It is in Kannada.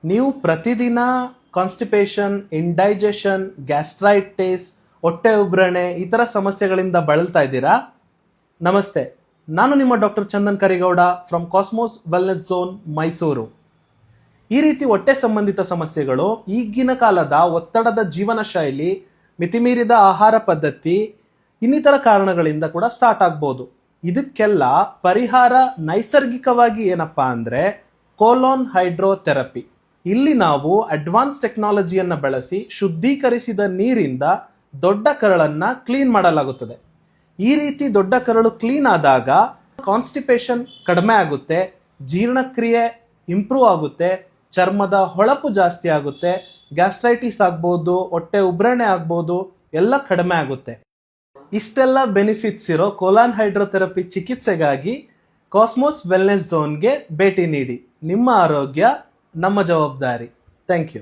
ನೀವು ಪ್ರತಿದಿನ ಕಾನ್ಸ್ಟಿಪೇಷನ್, ಇಂಡೈಜೆಷನ್, ಗ್ಯಾಸ್ಟ್ರೈಟಿಸ್, ಹೊಟ್ಟೆ ಉಬ್ರಣೆ ಈ ಥರ ಸಮಸ್ಯೆಗಳಿಂದ ಬಳಲ್ತಾ ಇದ್ದೀರಾ? ನಮಸ್ತೆ, ನಾನು ನಿಮ್ಮ doctor Chandan Karigowda from cosmos wellness zone, Mysuru. ಈ ರೀತಿ ಹೊಟ್ಟೆ ಸಂಬಂಧಿತ ಸಮಸ್ಯೆಗಳು ಈಗಿನ ಕಾಲದ ಒತ್ತಡದ ಜೀವನ ಶೈಲಿ, ಮಿತಿಮೀರಿದ ಆಹಾರ ಪದ್ಧತಿ, ಇನ್ನಿತರ ಕಾರಣಗಳಿಂದ ಕೂಡ ಸ್ಟಾರ್ಟ್ ಆಗ್ಬೋದು. ಇದಕ್ಕೆಲ್ಲ ಪರಿಹಾರ ನೈಸರ್ಗಿಕವಾಗಿ ಏನಪ್ಪಾ ಅಂದರೆ ಕೋಲೋನ್ ಹೈಡ್ರೋಥೆರಪಿ. ಇಲ್ಲಿ ನಾವು ಅಡ್ವಾನ್ಸ್ ಟೆಕ್ನಾಲಜಿಯನ್ನು ಬಳಸಿ ಶುದ್ಧೀಕರಿಸಿದ ನೀರಿಂದ ದೊಡ್ಡ ಕರಳನ್ನು ಕ್ಲೀನ್ ಮಾಡಲಾಗುತ್ತದೆ. ಈ ರೀತಿ ದೊಡ್ಡ ಕರಳು ಕ್ಲೀನ್ ಆದಾಗ ಕಾನ್ಸ್ಟಿಪೇಷನ್ ಕಡಿಮೆ ಆಗುತ್ತೆ, ಜೀರ್ಣಕ್ರಿಯೆ ಇಂಪ್ರೂವ್ ಆಗುತ್ತೆ, ಚರ್ಮದ ಹೊಳಪು ಜಾಸ್ತಿ ಆಗುತ್ತೆ, ಗ್ಯಾಸ್ಟ್ರೈಟಿಸ್ ಆಗ್ಬೋದು, ಹೊಟ್ಟೆ ಉಬ್ರಣೆ ಆಗ್ಬೋದು, ಎಲ್ಲ ಕಡಿಮೆ ಆಗುತ್ತೆ. ಇಷ್ಟೆಲ್ಲ ಬೆನಿಫಿಟ್ಸ್ ಇರೋ ಕೋಲಾನ್ ಹೈಡ್ರೋಥೆರಪಿ ಚಿಕಿತ್ಸೆಗಾಗಿ ಕಾಸ್ಮೋಸ್ ವೆಲ್ನೆಸ್ ಝೋನ್ಗೆ ಭೇಟಿ ನೀಡಿ. ನಿಮ್ಮ ಆರೋಗ್ಯ ನಮ್ಮ ಜವಾಬ್ದಾರಿ. Thank you.